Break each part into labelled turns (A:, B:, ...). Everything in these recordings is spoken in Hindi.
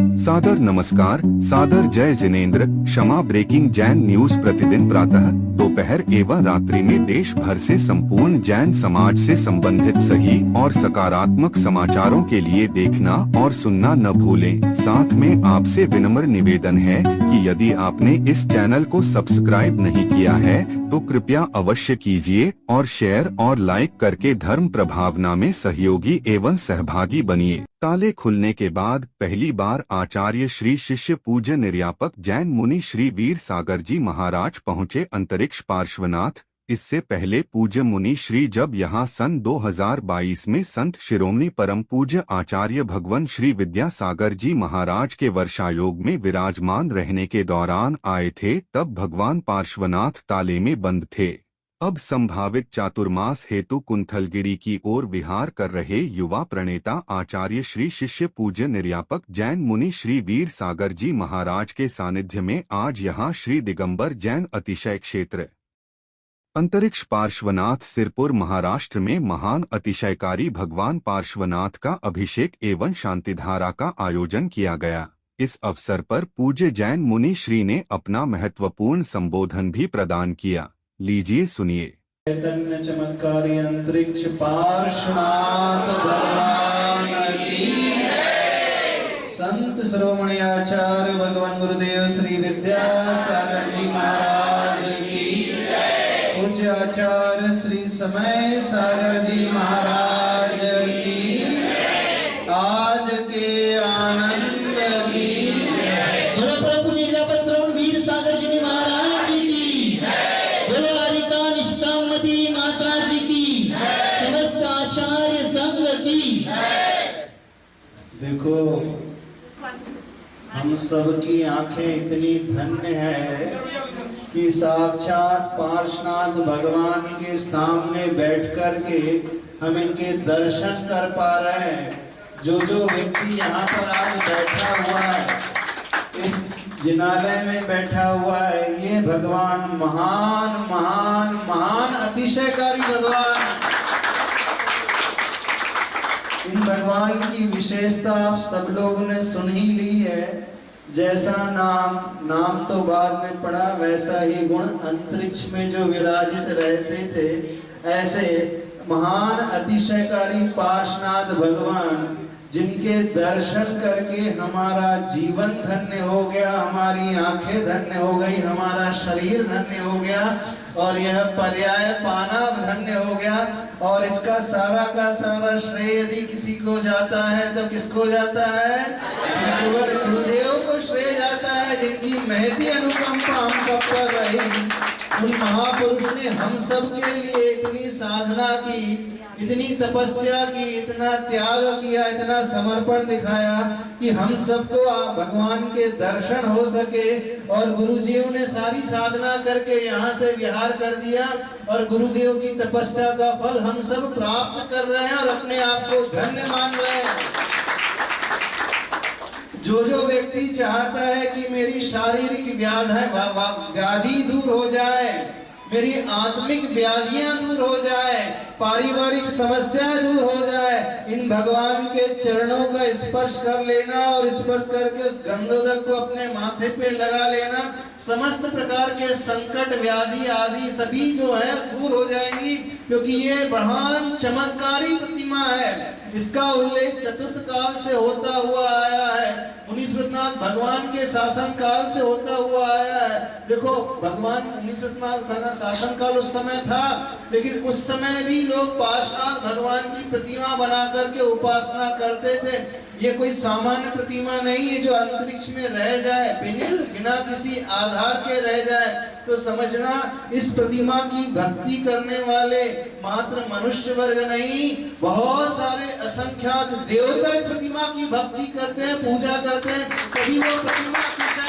A: सादर नमस्कार, सादर जय जिनेंद्र। क्षमा ब्रेकिंग जैन न्यूज प्रतिदिन प्रातः, दोपहर एवं रात्रि में देश भर से संपूर्ण जैन समाज से संबंधित सही और सकारात्मक समाचारों के लिए देखना और सुनना न भूलें। साथ में आपसे विनम्र निवेदन है कि यदि आपने इस चैनल को सब्सक्राइब नहीं किया है तो कृपया अवश्य कीजिए और शेयर और लाइक करके धर्म प्रभावना में सहयोगी एवं सहभागी बनिए। ताले खुलने के बाद पहली बार आचार्य श्री शिष्य पूज्य निर्यापक जैन मुनि श्री वीर सागर जी महाराज पहुँचे अंतरिक्ष पार्श्वनाथ। इससे पहले पूज्य मुनि श्री जब यहाँ सन 2022 में संत शिरोमणि परम पूज्य आचार्य भगवान श्री विद्यासागर जी महाराज के वर्षायोग में विराजमान रहने के दौरान आए थे, तब भगवान पार्श्वनाथ ताले में बंद थे। अब संभावित चातुर्मास हेतु कुंथलगिरी की ओर विहार कर रहे युवा प्रणेता आचार्य श्री शिष्य पूज्य निर्यापक जैन मुनि श्री वीर सागर जी महाराज के सानिध्य में आज यहाँ श्री दिगंबर जैन अतिशय क्षेत्र अंतरिक्ष पार्श्वनाथ सिरपुर महाराष्ट्र में महान अतिशयकारी भगवान पार्श्वनाथ का अभिषेक एवं शांतिधारा का आयोजन किया गया। इस अवसर पर पूज्य जैन मुनि श्री ने अपना महत्वपूर्ण संबोधन भी प्रदान किया। लीजिए सुनिए।
B: चैतन्य चमत्कारी अंतरिक्ष पार्श्वनाथ भगवान की जय। संत शिरोमणि आचार्य भगवान गुरुदेव श्री विद्यासागर जी महाराज की जय। पूज्य आचार्य श्री समय सागर जी महाराज की जय। आज के आनंद की जय।
C: प्रभु निर्यापक श्रवण वीर सागर जी महाराज की माता जी की समस्त आचार्य संघ की।
B: देखो, हम सब की आंखें इतनी धन्य है कि साक्षात पार्श्वनाथ भगवान के सामने बैठ कर के हम इनके दर्शन कर पा रहे हैं। जो व्यक्ति यहाँ पर आज बैठा हुआ है, इस जिनालय में बैठा हुआ है, ये भगवान महान महान महान अतिशयकारी भगवान। इन भगवान की विशेषता आप सब लोगों ने सुन ही ली है। जैसा नाम तो बाद में पड़ा, वैसा ही गुण अंतरिक्ष में जो विराजित रहते थे। ऐसे महान अतिशयकारी पार्श्वनाथ भगवान, जिनके दर्शन करके हमारा जीवन धन्य हो गया, हमारी आंखें धन्य हो गई, हमारा शरीर धन्य हो गया और यह पर्याय पाना धन्य हो गया। और इसका सारा का सारा श्रेय यदि किसी को जाता है तो किसको जाता है? गुरुदेव को श्रेय जाता है, जिनकी महती अनुकंपा हम सब पर रही। उन महापुरुष ने हम सब के लिए इतनी साधना की, इतनी तपस्या की, इतना त्याग किया, इतना समर्पण दिखाया कि हम सबको भगवान के दर्शन हो सके। और गुरुजीओं ने सारी साधना करके यहाँ से विहार कर दिया और गुरुदेव की तपस्या का फल हम सब प्राप्त कर रहे हैं और अपने आप को धन्य मान रहे हैं। जो व्यक्ति चाहता है कि मेरी शारीरिक व्याधि दूर हो जाए, मेरी आत्मिक व्याधियां दूर हो जाए, पारिवारिक समस्याएं दूर हो जाए, इन भगवान के चरणों का स्पर्श कर लेना और स्पर्श करके गंधोदक को अपने माथे पे लगा लेना, समस्त प्रकार के संकट व्याधि आदि सभी जो है दूर हो जाएंगी। क्योंकि ये महान चमत्कारी प्रतिमा है। इसका उल्लेख चतुर्थ काल से होता हुआ आया है, मुनि श्रुतनाथ भगवान के शासन काल से होता हुआ आया है। देखो, भगवान मुनि श्रुतनाथ का शासन काल उस समय था, लेकिन उस समय भी लोग पार्श्वनाथ भगवान की प्रतिमा बना करके उपासना करते थे। ये कोई सामान्य प्रतिमा नहीं है जो अंतरिक्ष में रह जाए, बिना किसी आधार के रह जाए। तो समझना, इस प्रतिमा की भक्ति करने वाले मात्र मनुष्य वर्ग नहीं, बहुत सारे असंख्यात देवता इस प्रतिमा की भक्ति करते हैं, पूजा करते हैं, तभी वो प्रतिमा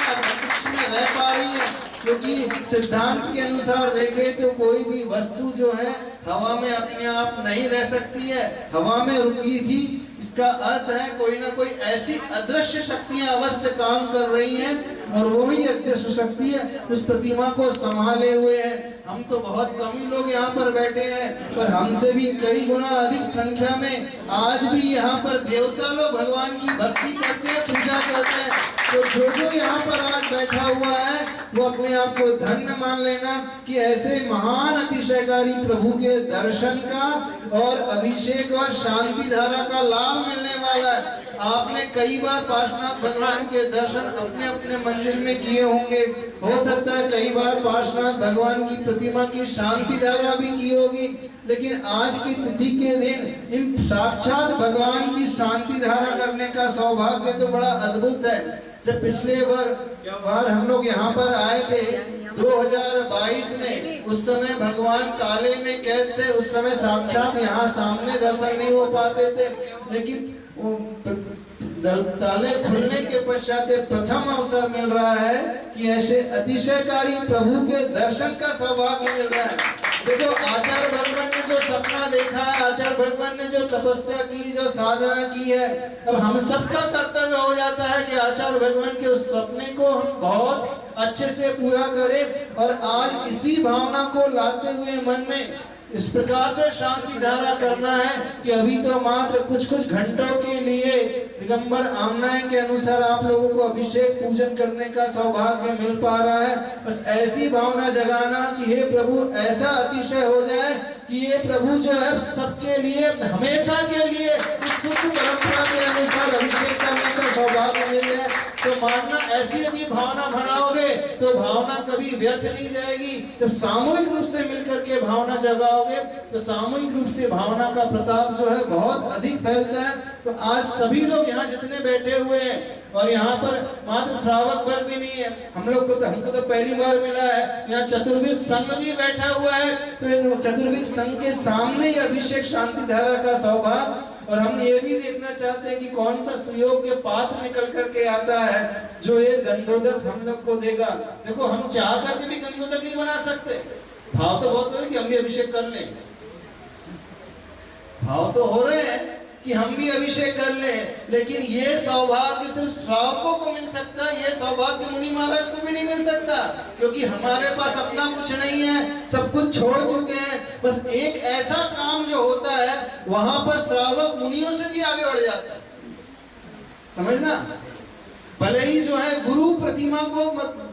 B: अंतरिक्ष में रह पा रही है। क्योंकि सिद्धांत के अनुसार देखें तो कोई भी वस्तु जो है हवा में अपने आप नहीं रह सकती है, हवा में रुकी थी। इसका अर्थ है कोई ना कोई ऐसी अदृश्य शक्तियां अवश्य काम कर रही हैं और वो ही अदृश्य शक्ति है उस प्रतिमा को संभाले हुए है। हम तो बहुत कम ही लोग यहाँ पर बैठे हैं, पर हमसे भी कई गुना अधिक संख्या में आज भी यहाँ पर देवता लोग भगवान की भक्ति करते हैं, पूजा करते हैं। तो जो यहाँ पर आज बैठा हुआ है वो अपने आप को धन्य मान लेना कि ऐसे महान अतिशयकारी प्रभु के दर्शन का और अभिषेक और शांति धारा का लाभ मिलने वाला है। आपने कई बार पार्श्वनाथ भगवान के दर्शन अपने अपने मंदिर में किए होंगे, हो सकता है कई बार पार्श्वनाथ भगवान की प्रतिमा की शांति धारा भी की होगी, लेकिन आज की तिथि के दिन इन साक्षात भगवान की शांति धारा करने का सौभाग्य तो बड़ा अद्भुत है। जब पिछले बार हम लोग यहाँ पर आए थे 2022 में, उस समय भगवान ताले में कैद थे, उस समय साक्षात यहाँ सामने दर्शन नहीं हो पाते थे, लेकिन ताले खुलने के पश्चात प्रथम अवसर मिल रहा है कि ऐसे अतिशयकारी प्रभु के दर्शन का सौभाग्य मिल रहा है। देखो आचार्य भगवान ने जो सपना देखा है, आचार्य भगवान ने जो तपस्या की, जो साधना की है, अब हम सबका कर्तव्य हो जाता है कि आचार्य भगवान के उस सपने को हम बहुत अच्छे से पूरा करें। और आज इसी भावना को लाते हुए मन में इस प्रकार से शांति धारा करना है कि अभी तो मात्र कुछ घंटों के लिए दिगंबर आमनाएं के अनुसार आप लोगों को अभिषेक पूजन करने का सौभाग्य मिल पा रहा है। बस ऐसी भावना जगाना कि हे प्रभु ऐसा अतिशय हो जाए कि ये प्रभु जो है सबके लिए हमेशा के लिए इस शुद्ध परंपरा के अनुसार अभिषेक करने का सौभाग्य मिल जाए। तो मानना ऐसी यदि भावना बनाओगे तो भावना कभी व्यर्थ नहीं जाएगी। जब सामूहिक रूप से मिलकर के भावना जगाओगे तो सामूहिक रूप से भावना का प्रताप जो है बहुत अधिक फैलता है। तो आज सभी लोग यहाँ जितने बैठे हुए हैं, और यहाँ पर मात्र श्रावक भर भी नहीं है, हमको तो पहली बार मिला है, यहाँ चतुर्वेद संघ भी बैठा हुआ है। तो चतुर्वेद संघ के सामने ही अभिषेक शांति धारा का सौभाग्य। और हम ये भी देखना चाहते हैं कि कौन सा सुयोग्य पात्र निकल करके आता है जो ये गंधोदक हम लोग को देगा। देखो हम चाह करके भी गंधोदक नहीं बना सकते, भाव तो बहुत हो रहे कि हम भी अभिषेक कर लें, भाव तो हो रहे हैं कि हम भी अभिषेक कर ले, लेकिन ये सौभाग्य सिर्फ श्रावकों को मिल सकता है, ये सौभाग्य मुनि महाराज को भी नहीं मिल सकता, क्योंकि हमारे पास अपना कुछ नहीं है, सब कुछ छोड़ चुके हैं। बस एक ऐसा काम जो होता है वहां पर श्रावक मुनियों से भी आगे बढ़ जाता है, समझना। भले ही जो है गुरु प्रतिमा को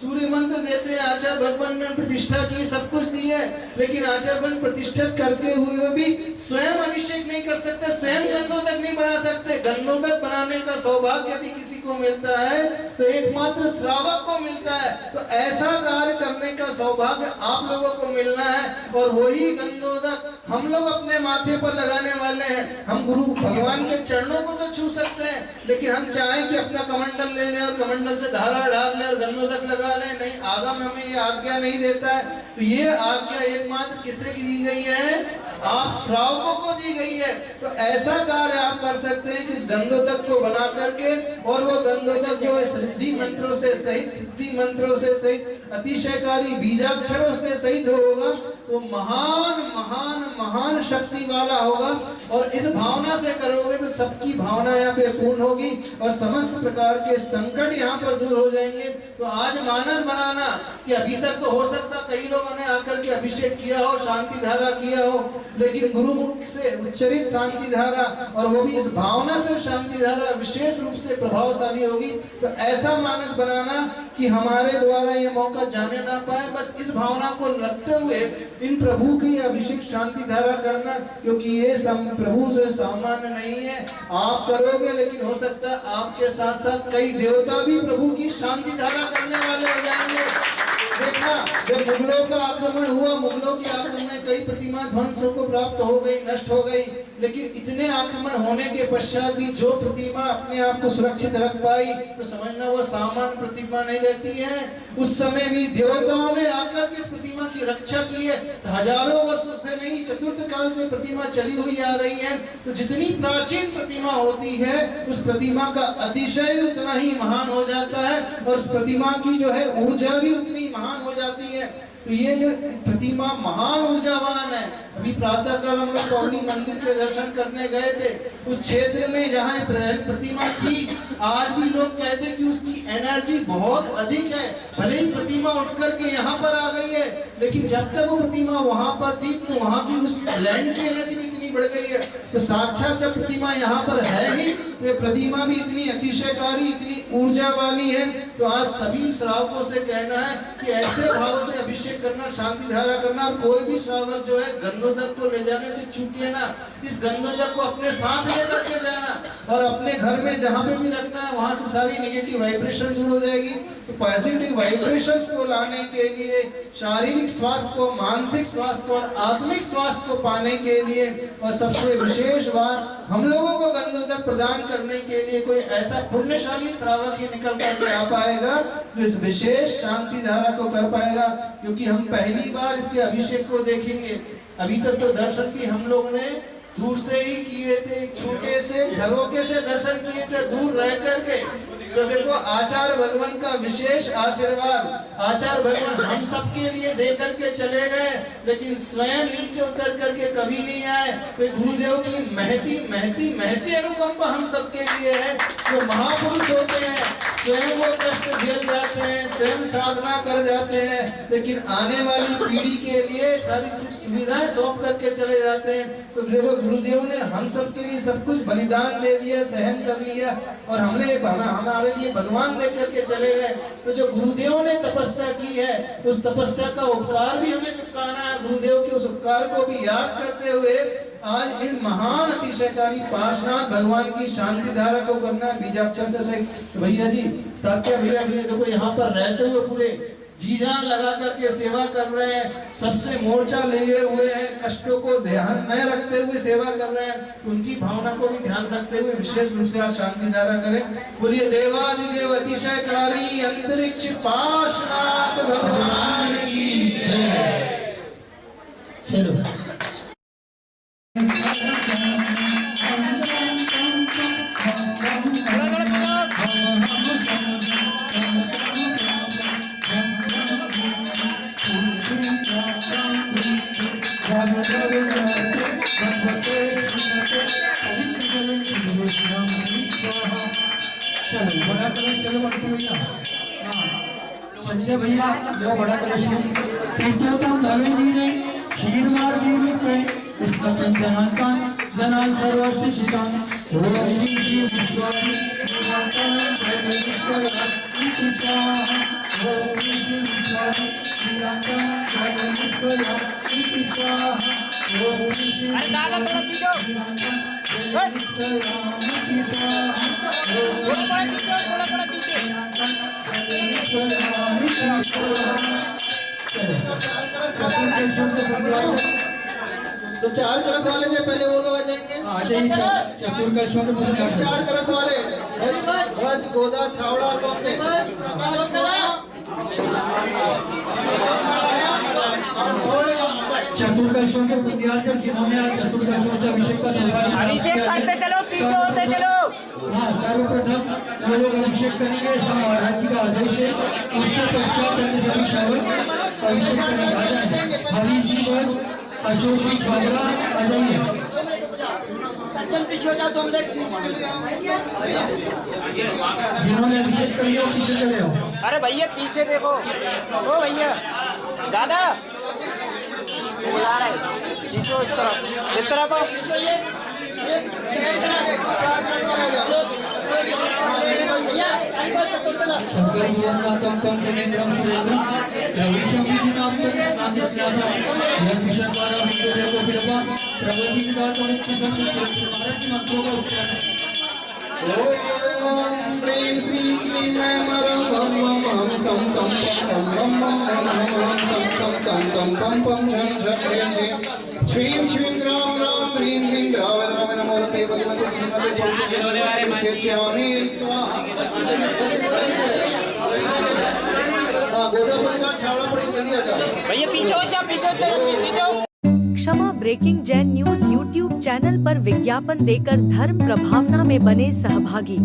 B: सूर्य मंत्र देते हैं, आचार्य भगवान ने प्रतिष्ठा की, सब कुछ दी है, लेकिन आचार्य भगवान प्रतिष्ठित करते हुए भी स्वयं अभिषेक नहीं कर सकते, स्वयं गंधोदक नहीं बना सकते। गंधोदक बनाने का सौभाग्य यदि किसी को मिलता है तो एकमात्र श्रावक को मिलता है। तो ऐसा कार्य करने का सौभाग्य आप लोगों को मिलना है, और वही गंधोदक हम लोग अपने माथे पर लगाने वाले हैं। हम गुरु भगवान के चरणों को तो छू सकते हैं, लेकिन हम चाहें कि अपना कमंडल ले और कमंडल से धारा डाल ले और गंधोदक लगा ले, नहीं, आगम हमें ये आज्ञा नहीं देता है। तो ये आज्ञा एकमात्र किससे दी गई है? आप श्रावकों को दी गई है। तो ऐसा कार्य आप कर सकते हैं कि इस गंधोदक को बना करके, और वो गंधोदक जो सिद्धि मंत्रों से सहित, सिद्धि मंत्रों से सहित, अतिशयकारी बीजाक्षरों से सहित होगा, वो महान महान महान शक्ति वाला होगा। और इस भावना से करोगे तो सबकी भावना यहाँ पे पूर्ण होगी और समस्त प्रकार के संकट यहाँ पर दूर हो जाएंगे। तो आज मानस बनाना कि अभी तक तो हो सकता कई लोगों ने आकर के अभिषेक किया हो, शांति धारा किया हो, लेकिन गुरुमुख से उच्चरित शांति धारा, और वो भी इस भावना से शांति धारा विशेष रूप से प्रभावशाली होगी। तो ऐसा मानस बनाना कि हमारे द्वारा ये मौका जाने ना पाए, बस इस भावना को रखते हुए इन प्रभु की अभिषेक शांति धारा करना, क्योंकि ये प्रभु जो सामान्य नहीं है। आप करोगे, लेकिन हो सकता है आपके साथ साथ कई देवता भी प्रभु की शांति धारा करने वाले हो जाएंगे। देखना, जब मुगलों का आक्रमण हुआ, मुगलों के आक्रमण में कई प्रतिमा ध्वंस को प्राप्त हो गई, नष्ट हो गई, लेकिन इतने आक्रमण होने के पश्चात भी जो प्रतिमा अपने आप को सुरक्षित रख पाई, तो समझना वो सामान्य प्रतिमा नहीं रहती है। उस समय भी देवताओं ने आकर के इस प्रतिमा की रक्षा की है। तो हजारों वर्षों से नहीं, चतुर्थ काल से प्रतिमा चली हुई आ रही है। तो जितनी प्राचीन प्रतिमा होती है, उस प्रतिमा का अतिशय उतना ही महान हो जाता है, और उस प्रतिमा की जो है ऊर्जा भी उतनी महान हो जाती है। तो ये जो प्रतिमा महान ऊर्जावान है। अभी प्रातः काल हम लोग कौड़ी मंदिर के दर्शन करने गए थे, उस क्षेत्र में जहाँ प्रतिमा थी, आज भी लोग कहते हैं कि उसकी एनर्जी एनर्जी बहुत अधिक है। भले ही प्रतिमा उठ करके यहाँ पर आ गई है, लेकिन जब तक वो प्रतिमा वहां पर थी तो वहां की उस लैंड की एनर्जी भी इतनी बढ़ गई है। तो साक्षात जब प्रतिमा यहाँ पर है ही, तो प्रतिमा भी इतनी अतिशयकारी, इतनी ऊर्जा वाली है। तो आज सभी श्रावकों से कहना है कि ऐसे भाव से अभिषेक करना, शांति धारा करना। और कोई भी श्रावक जो है गंधोदक को ले जाने से चूके ना। इस गंधोदक को अपने साथ लेकर के जाना और अपने घर में जहाँ पे भी रखना है वहां से सारी नेगेटिव वाइब्रेशन दूर हो जाएगी। तो पॉजिटिव वाइब्रेशंस को लाने के लिए, शारीरिक स्वास्थ्य को, मानसिक स्वास्थ्य को और आत्मिक स्वास्थ्य को पाने के लिए, और सबसे विशेष बात, हम लोगों को गंधोदक प्रदान करने के लिए कोई ऐसा पुण्यशाली श्रावक ही निकल करके आ पाएगा जो इस विशेष शांति धारा को कर पाएगा। क्योंकि हम पहली बार इसके अभिषेक को देखेंगे। अभी तक तो दर्शन भी हम लोग ने दूर से ही किए थे, छोटे से झरोके से दर्शन किए थे, दूर रह करके। तो देखो आचार्य भगवान का विशेष आशीर्वाद, आचार्य भगवान हम सबके लिए दे करके चले गए, लेकिन स्वयं नीचे उतर करके कभी नहीं आए। तो गुरुदेव की महती महती महती अनुकंपा हम सबके लिए है। जो महापुरुष होते हैं स्वयं वो कष्ट झेल जाते हैं, स्वयं साधना कर जाते हैं, लेकिन आने वाली पीढ़ी के लिए सारी सुविधाएं सौंप करके चले जाते हैं। तो देखो गुरुदेव ने हम सबके लिए सब कुछ बलिदान दे दिया, सहन कर लिया, और हमारे लिए भगवान दे करके चले गए। तो जो गुरुदेव ने तपस्या की है, उस तपस्या का उपकार भी हमें चुकाना है। गुरुदेव के उस उपकार को भी याद करते हुए आज इन महान अतिशयकारी पार्श्वनाथ भगवान की शांति धारा को करना है बीजाक्षर से सही। तो भैया जी, तात्या भैया भी देखो यहाँ पर रहते हुए पूरे जी जान लगा करके सेवा कर रहे हैं, सबसे मोर्चा लिए हुए हैं, कष्टों को ध्यान में रखते हुए सेवा कर रहे हैं। उनकी भावना को भी ध्यान रखते हुए विशेष रूप से आज शांति धारा करें। बोलिए देवादिदेव अतिशयकारी अंतरिक्ष पार्श्वनाथ भगवान की जय।
C: चलो
D: बड़ा कलश चलो भैया, संजय भैया जो बड़ा कलश तीर्थों का भावे नहीं रहे, क्षीरवार भी रूप है, इसका जनाकान जनाल सर्वर से जितान ओम श्री विश्वासी निरंतर जगदीश्वर इतिचा ओम श्री विश्वासी निरंतर जगदीश्वर इतिचा ओम श्री निरंतर जगदीश्वर इतिचा
B: तो चार कलश वाले थे पहले, वो लोग आ जाएंगे।
D: आ जाइए चतुर का शब्द
B: चार कलश वाले ध्वज गोदा छावड़ा कौन थे?
D: चतुर्दशों के पुण्यार्थ जिन्होंने आज चतुर्दशों से अभिषेक का
E: अभिषेक करते चलो, पीछे होते चलो।
D: हाँ, सर्वप्रथम वो लोग अभिषेक करेंगे, राज्य का आदेश है। उसके पश्चात सभी श्रावक अभिषेक करने आ जाएंगे। हरी जी अशोक जी छावड़ा आ जाइए।
E: सज्जन पीछे हो जाओ, तुम लोग
D: जिन्होंने अभिषेक कर लिया पीछे चले आओ।
E: अरे भैया पीछे देखो, ओ भैया दादा बुला रहे पीछे, इस तरफ आओ।
D: शंकर भुवनाथम तम जनेन्द्रम सुरेंद्रम रविशं विधिनाथम नामज्ञानम यज्ञ द्वारा विद्युत को फिरवा प्रगति विदातम चिंतन स्मारक मंत्रों का उच्चारण।
B: ओम प्रेम श्री क्लीं ऐं मरं वं वं वं सं तं पं वं वं वं वं सं सं तं तं पं पं झं झं झं झं श्रीं श्रीं ग्रां ग्रां ह्रीं ह्रीं ग्रावै द्रावै नमोते भगवते श्रीमते पंकजं विशेष्यामि स्वाहा। गोदा परिवार छावड़ा पड़ी, जल्दी आ जाओ
E: भैया, पीछे हो जाओ, पीछे हो जाओ, पीछे हो।
F: क्षमा breaking Jain news YouTube channel पर विज्ञापन देकर धर्म प्रभावना में बने सहभागी।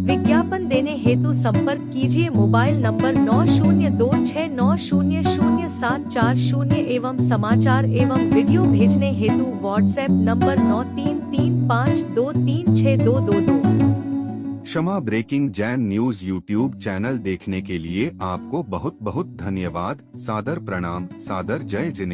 F: विज्ञापन देने हेतु संपर्क कीजिए मोबाइल नंबर 9026900740 एवं समाचार एवं वीडियो भेजने हेतु व्हाट्सएप नंबर 9335236222।
A: क्षमा breaking Jain news YouTube channel देखने के लिए आपको बहुत बहुत धन्यवाद। सादर प्रणाम, सादर जय जिनेंद्र।